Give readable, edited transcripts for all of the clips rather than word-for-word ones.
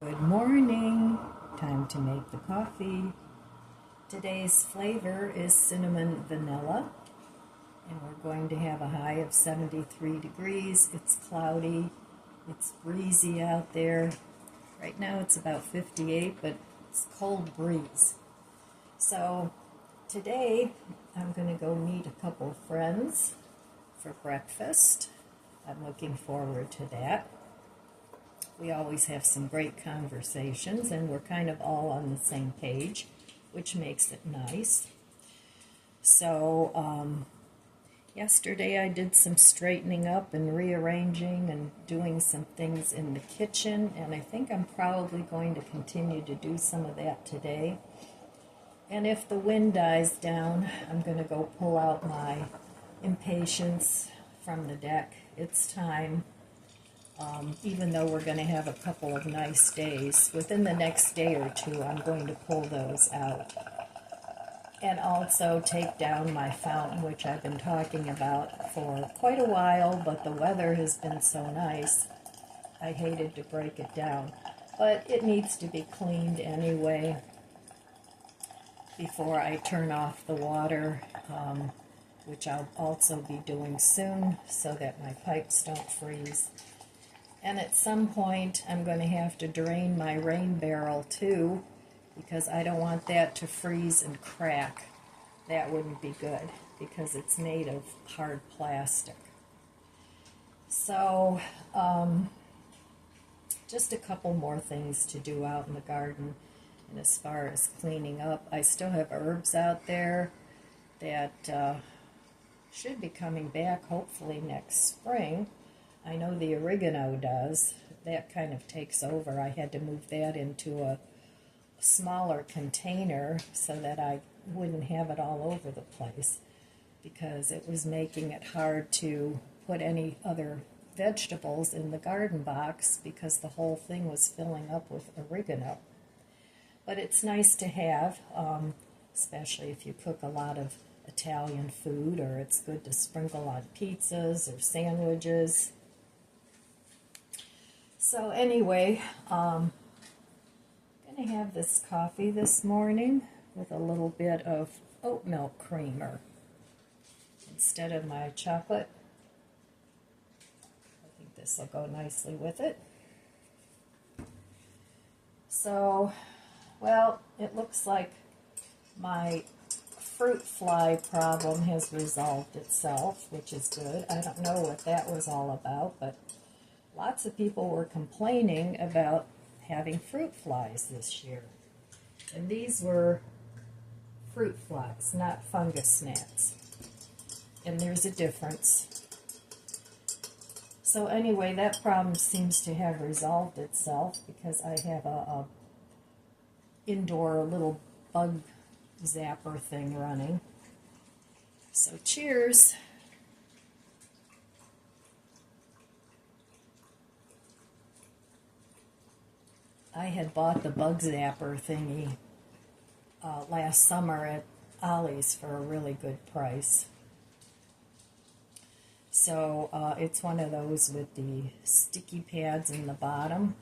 Good morning. Time to make the coffee. Today's flavor is cinnamon vanilla, and we're going to have a high of 73 degrees. It's cloudy, it's breezy out there. Right now it's about 58, but it's cold breeze. So today I'm going to go meet a couple friends for breakfast. I'm looking forward to that. We always have some great conversations, and we're kind of all on the same page, which makes it nice. So, yesterday I did some straightening up and rearranging and doing some things in the kitchen, and I think I'm probably going to continue to do some of that today. And if the wind dies down, I'm going to go pull out my impatiens from the deck. It's time. Even though we're going to have a couple of nice days, within the next day or two, I'm going to pull those out. And also take down my fountain, which I've been talking about for quite a while, but the weather has been so nice, I hated to break it down. But it needs to be cleaned anyway before I turn off the water, which I'll also be doing soon so that my pipes don't freeze. And at some point, I'm going to have to drain my rain barrel too, because I don't want that to freeze and crack. That wouldn't be good, because it's made of hard plastic. So, just a couple more things to do out in the garden. And as far as cleaning up, I still have herbs out there that should be coming back hopefully next spring. I know the oregano does. That kind of takes over. I had to move that into a smaller container so that I wouldn't have it all over the place, because it was making it hard to put any other vegetables in the garden box because the whole thing was filling up with oregano. But it's nice to have, especially if you cook a lot of Italian food, or it's good to sprinkle on pizzas or sandwiches. So anyway, I'm going to have this coffee this morning with a little bit of oat milk creamer instead of my chocolate. I think this will go nicely with it. So, well, it looks like my fruit fly problem has resolved itself, which is good. I don't know what that was all about, but lots of people were complaining about having fruit flies this year. And these were fruit flies, not fungus gnats. And there's a difference. So anyway, that problem seems to have resolved itself, because I have a indoor little bug zapper thing running. So cheers. I had bought the bug zapper thingy last summer at Ollie's for a really good price. So it's one of those with the sticky pads in the bottom.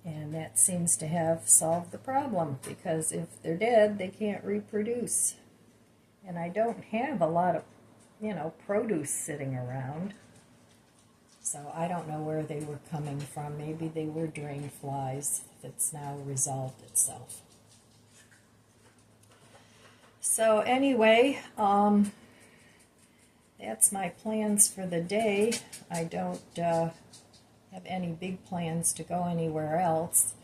And that seems to have solved the problem, because if they're dead, they can't reproduce. And I don't have a lot of, produce sitting around. So I don't know where they were coming from. Maybe they were drain flies that's now resolved itself. So anyway, that's my plans for the day. I don't have any big plans to go anywhere else.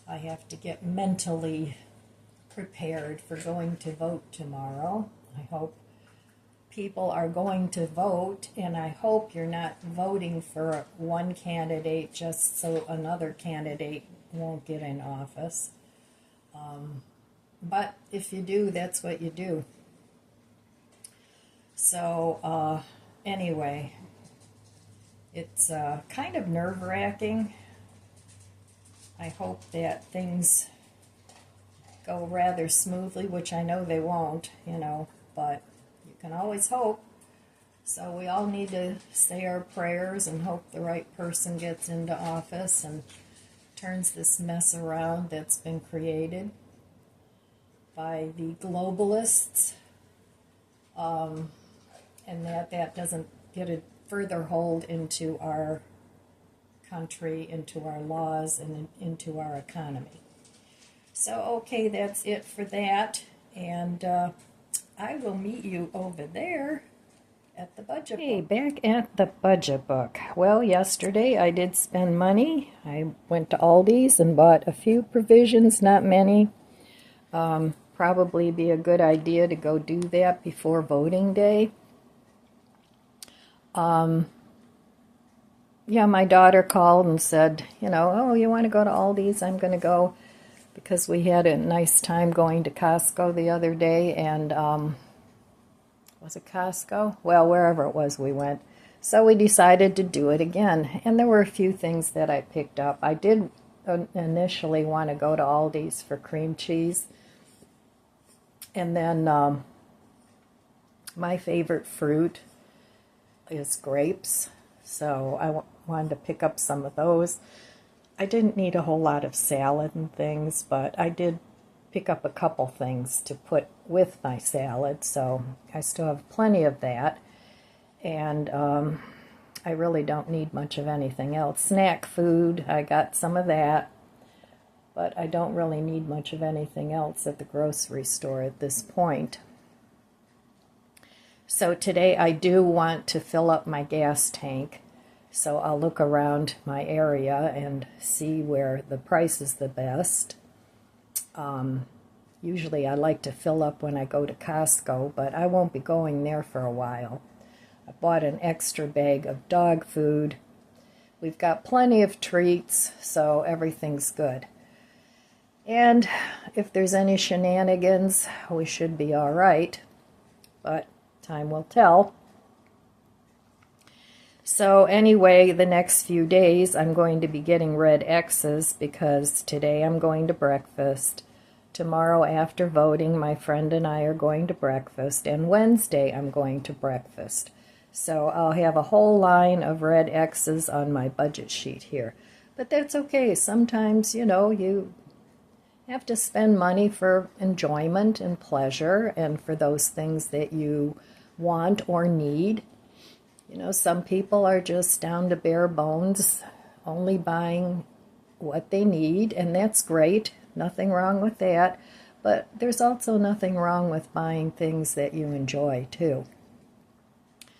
I have to get mentally prepared for going to vote tomorrow. I hope people are going to vote, and I hope you're not voting for one candidate just so another candidate won't get in office. But if you do, that's what you do. So anyway, it's kind of nerve-wracking. I hope that things go rather smoothly, which I know they won't, but you can always hope. So we all need to say our prayers and hope the right person gets into office and turns this mess around that's been created by the globalists, and that doesn't get a further hold into our country, into our laws, and into our economy. So, okay, that's it for that, and I will meet you over there at the budget book. Hey, back at the budget book. Well, yesterday I did spend money. I went to Aldi's and bought a few provisions, not many. Probably be a good idea to go do that before voting day. Yeah, my daughter called and said, oh, you want to go to Aldi's? I'm going to go, because we had a nice time going to Costco the other day, and was it Costco? Well, wherever it was we went. So we decided to do it again, and there were a few things that I picked up. I did initially want to go to Aldi's for cream cheese, and then my favorite fruit is grapes, so I wanted to pick up some of those. I didn't need a whole lot of salad and things, but I did pick up a couple things to put with my salad, so I still have plenty of that, and I really don't need much of anything else. Snack food, I got some of that, but I don't really need much of anything else at the grocery store at this point. So today I do want to fill up my gas tank, so I'll look around my area and see where the price is the best. Usually I like to fill up when I go to Costco, but I won't be going there for a while. I bought an extra bag of dog food. We've got plenty of treats, so everything's good. And if there's any shenanigans, we should be all right, but time will tell. So anyway, the next few days I'm going to be getting red X's, because today I'm going to breakfast. Tomorrow after voting, my friend and I are going to breakfast, and Wednesday I'm going to breakfast. So I'll have a whole line of red X's on my budget sheet here. But that's okay. Sometimes, you have to spend money for enjoyment and pleasure, and for those things that you want or need. Some people are just down to bare bones, only buying what they need, and that's great. Nothing wrong with that. But there's also nothing wrong with buying things that you enjoy, too.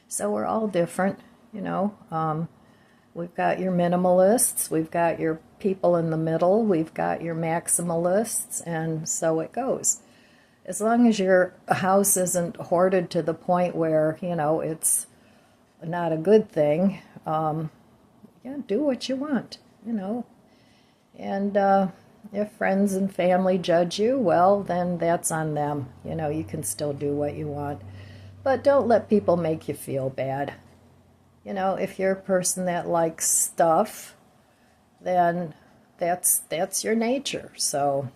So we're all different, We've got your minimalists, we've got your people in the middle, we've got your maximalists, and so it goes. As long as your house isn't hoarded to the point where, it's not a good thing, do what you want, And if friends and family judge you, well, then that's on them. You can still do what you want. But don't let people make you feel bad. If you're a person that likes stuff, then that's your nature. So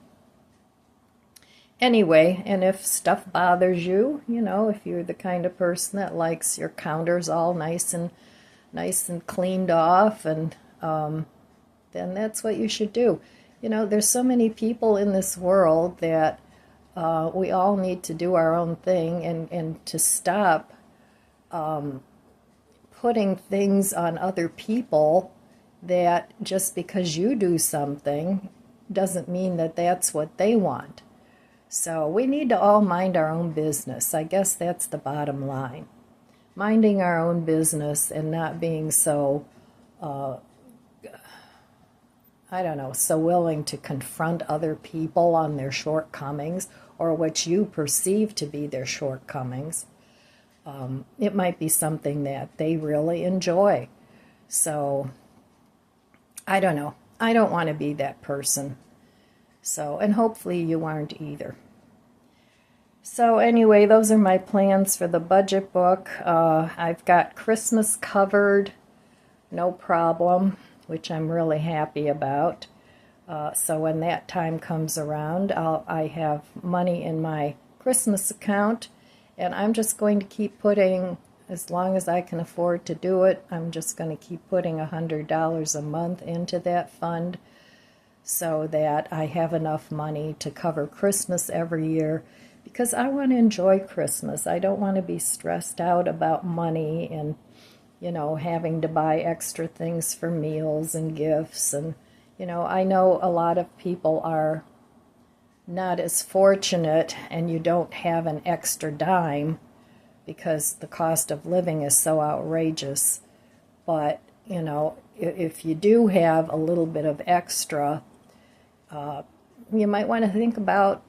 anyway, and if stuff bothers you, if you're the kind of person that likes your counters all nice and cleaned off, and then that's what you should do. There's so many people in this world that we all need to do our own thing, and to stop putting things on other people that just because you do something doesn't mean that that's what they want. So we need to all mind our own business. I guess that's the bottom line. Minding our own business and not being so, so willing to confront other people on their shortcomings, or what you perceive to be their shortcomings. It might be something that they really enjoy. So, I don't know. I don't want to be that person. So, and hopefully you aren't either. So anyway, those are my plans for the budget book. I've got Christmas covered, no problem, which I'm really happy about. So when that time comes around, I have money in my Christmas account, and I'm just going to keep putting, as long as I can afford to do it, I'm just going to keep putting $100 a month into that fund, so that I have enough money to cover Christmas every year, because I want to enjoy Christmas. I don't want to be stressed out about money and, having to buy extra things for meals and gifts. And, I know a lot of people are not as fortunate and you don't have an extra dime because the cost of living is so outrageous. But, if you do have a little bit of extra, you might want to think about,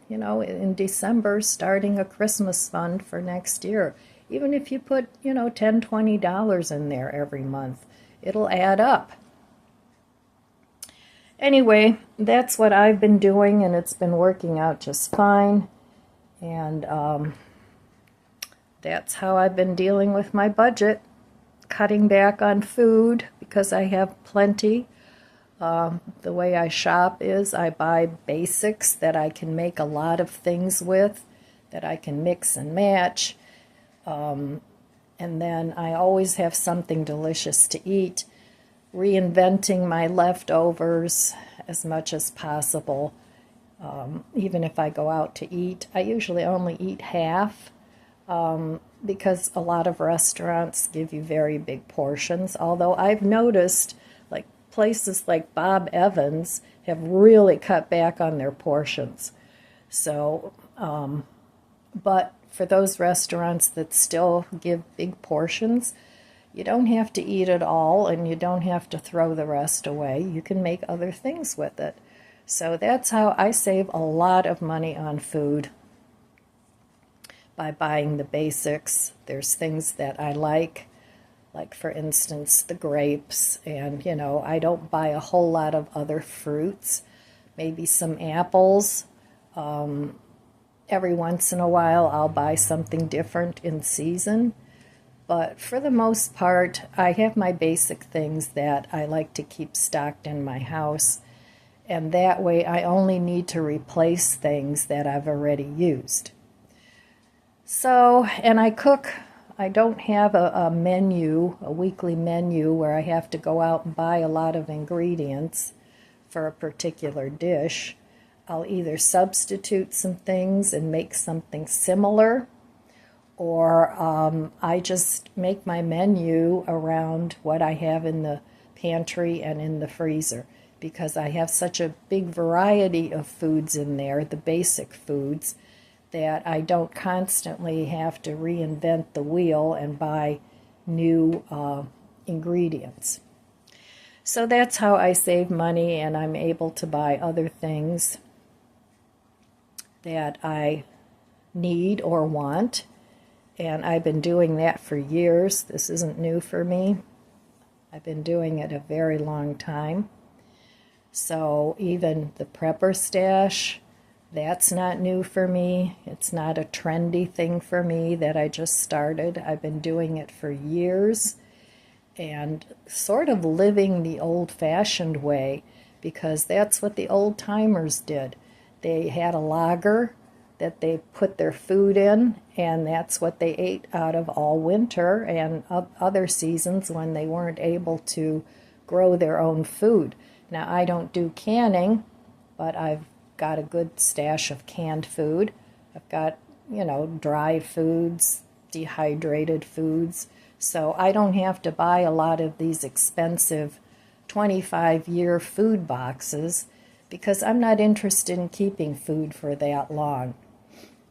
in December, starting a Christmas fund for next year. Even if you put, $10, $20 in there every month, it'll add up. Anyway, that's what I've been doing, and it's been working out just fine. And that's how I've been dealing with my budget, cutting back on food because I have plenty. The way I shop is I buy basics that I can make a lot of things with, that I can mix and match. And then I always have something delicious to eat, reinventing my leftovers as much as possible. Even if I go out to eat, I usually only eat half, because a lot of restaurants give you very big portions. Although I've noticed, like, places like Bob Evans have really cut back on their portions. So, but for those restaurants that still give big portions, you don't have to eat it all, and you don't have to throw the rest away. You can make other things with it. So that's how I save a lot of money on food, by buying the basics. There's things that I like for instance, the grapes, and, I don't buy a whole lot of other fruits, maybe some apples. Every once in a while, I'll buy something different in season. But for the most part, I have my basic things that I like to keep stocked in my house. And that way, I only need to replace things that I've already used. So, and I cook. I don't have a weekly menu where I have to go out and buy a lot of ingredients for a particular dish. I'll either substitute some things and make something similar, or I just make my menu around what I have in the pantry and in the freezer, because I have such a big variety of foods in there, the basic foods, that I don't constantly have to reinvent the wheel and buy new ingredients. So that's how I save money, and I'm able to buy other things that I need or want. And I've been doing that for years. This isn't new for me. I've been doing it a very long time. So even the prepper stash, that's not new for me. It's not a trendy thing for me that I just started. I've been doing it for years and sort of living the old-fashioned way, because that's what the old-timers did. They had a lager that they put their food in, and that's what they ate out of all winter and other seasons when they weren't able to grow their own food. Now, I don't do canning, but I've got a good stash of canned food. I've got, dry foods, dehydrated foods. So I don't have to buy a lot of these expensive 25-year food boxes, because I'm not interested in keeping food for that long.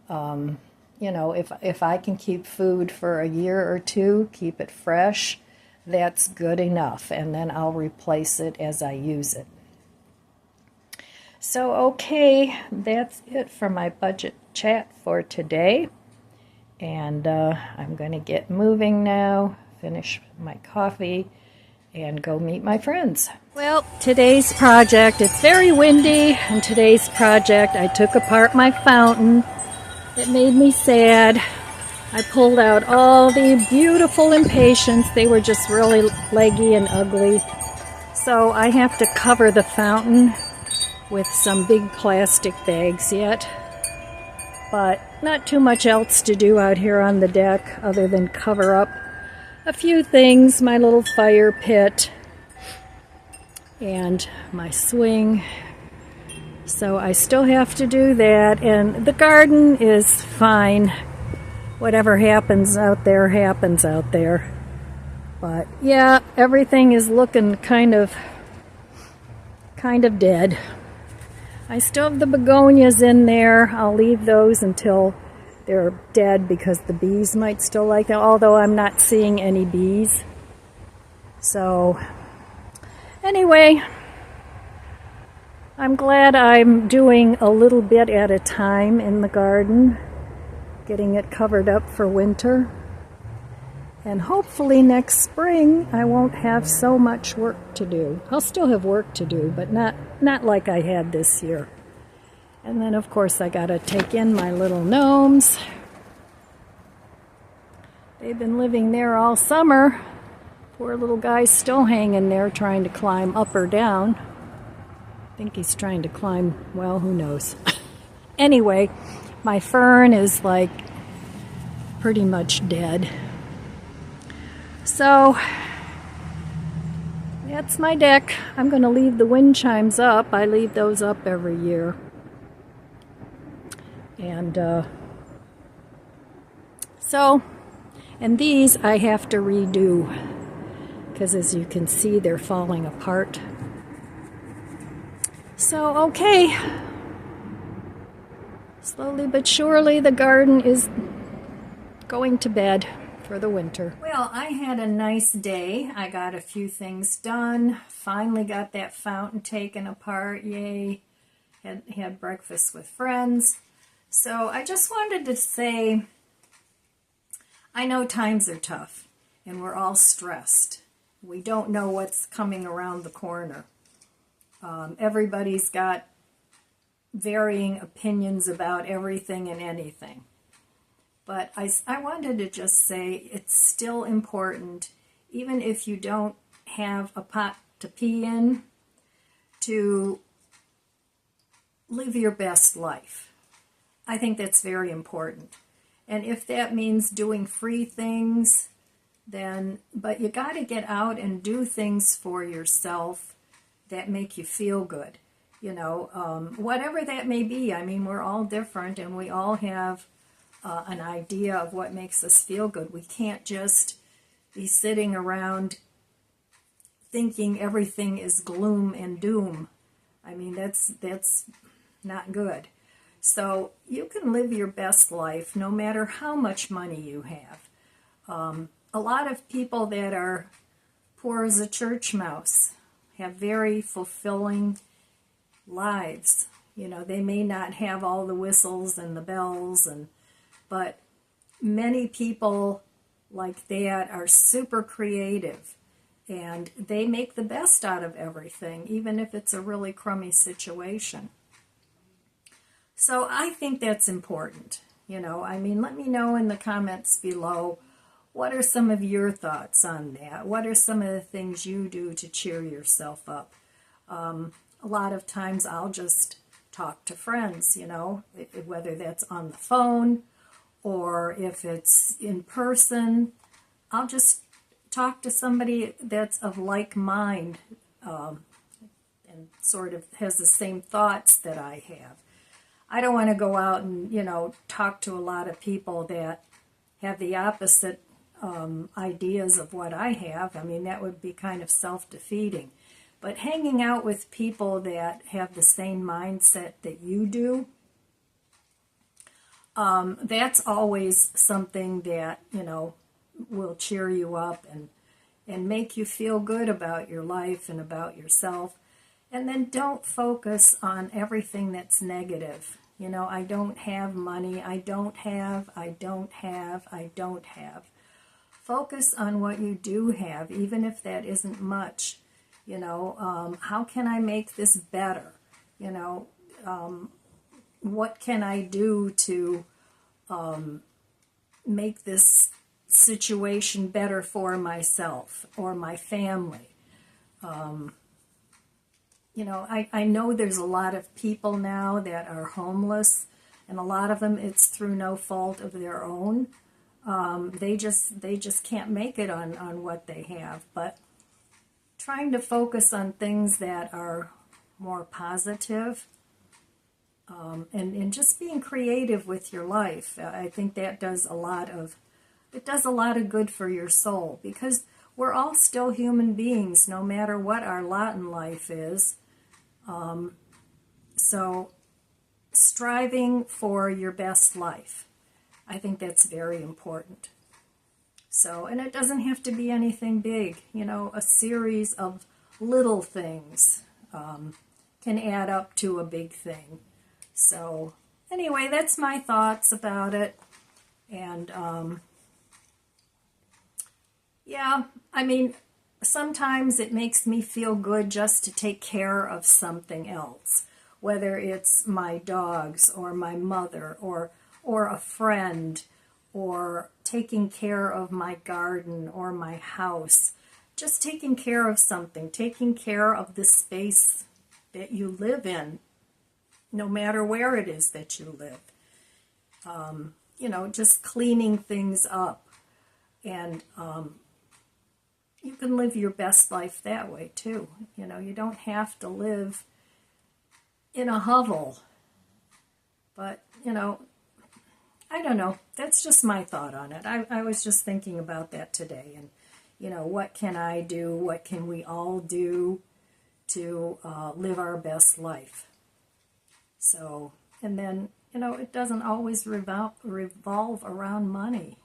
If I can keep food for a year or two, keep it fresh, that's good enough, and then I'll replace it as I use it. So, okay, that's it for my budget chat for today. And I'm going to get moving now, finish my coffee, and go meet my friends. Well, today's project, it's very windy, and today's project, I took apart my fountain. It made me sad. I pulled out all the beautiful impatiens. They were just really leggy and ugly. So I have to cover the fountain with some big plastic bags yet. But not too much else to do out here on the deck other than cover up a few things, my little fire pit, and my swing. So I still have to do that, and the garden is fine. Whatever happens out there happens out there. But yeah, everything is looking kind of dead. I still have the begonias in there. I'll leave those until they're dead because the bees might still like them, although I'm not seeing any bees. So anyway, I'm glad I'm doing a little bit at a time in the garden, getting it covered up for winter. And hopefully next spring I won't have so much work to do. I'll still have work to do, but not like I had this year. And then of course I gotta take in my little gnomes. They've been living there all summer. Poor little guy's still hanging there trying to climb up or down. I think he's trying to climb, well, who knows. Anyway, my fern is like pretty much dead. So that's my deck. I'm going to leave the wind chimes up. I leave those up every year. And and these I have to redo because as you can see, they're falling apart. So, okay. Slowly but surely the garden is going to bed for the winter. Well, I had a nice day. I got a few things done. Finally got that fountain taken apart. Yay. Had breakfast with friends. So I just wanted to say, I know times are tough and we're all stressed. We don't know what's coming around the corner. Everybody's got varying opinions about everything and anything. But I wanted to just say it's still important, even if you don't have a pot to pee in, to live your best life. I think that's very important. And if that means doing free things, but you got to get out and do things for yourself that make you feel good. You know, whatever that may be. I mean, we're all different and we all have an idea of what makes us feel good. We can't just be sitting around thinking everything is gloom and doom. I mean, that's not good. So you can live your best life no matter how much money you have. A lot of people that are poor as a church mouse have very fulfilling lives. You know, they may not have all the whistles and the bells, but many people like that are super creative and they make the best out of everything, even if it's a really crummy situation. So I think that's important. You know, I mean, let me know in the comments below, what are some of your thoughts on that? What are some of the things you do to cheer yourself up? A lot of times I'll just talk to friends, you know, whether that's on the phone or if it's in person. I'll just talk to somebody that's of like mind and sort of has the same thoughts that I have. I don't want to go out and, you know, talk to a lot of people that have the opposite ideas of what I have. I mean, that would be kind of self-defeating. But hanging out with people that have the same mindset that you do, that's always something that, you know, will cheer you up and make you feel good about your life and about yourself. And then don't focus on everything that's negative. You know, I don't have money, I don't have. Focus on what you do have, even if that isn't much. You know, how can I make this better? You know, what can I do to make this situation better for myself or my family? You know, I know there's a lot of people now that are homeless, and a lot of them it's through no fault of their own. They just can't make it on what they have. But trying to focus on things that are more positive, and just being creative with your life. I think that does a lot of good for your soul, because we're all still human beings, no matter what our lot in life is. So striving for your best life, I think that's very important. So, and it doesn't have to be anything big, a series of little things can add up to a big thing. So anyway, that's my thoughts about it. And yeah, I mean, sometimes it makes me feel good just to take care of something else, whether it's my dogs or my mother or a friend, or taking care of my garden or my house. Just taking care of something, taking care of the space that you live in, no matter where it is that you live. Just cleaning things up. And you can live your best life that way too. You don't have to live in a hovel. But, I don't know. That's just my thought on it. I was just thinking about that today. And, what can I do? What can we all do to live our best life? So, and then, it doesn't always revolve around money.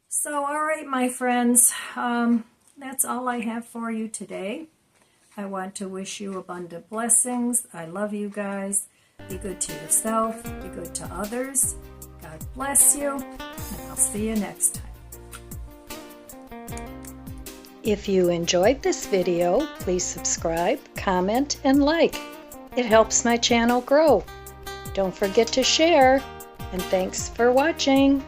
So, all right, my friends, that's all I have for you today. I want to wish you abundant blessings. I love you guys. Be good to yourself. Be good to others. God bless you, and I'll see you next time. If you enjoyed this video, please subscribe, comment, and like. It helps my channel grow. Don't forget to share, and thanks for watching.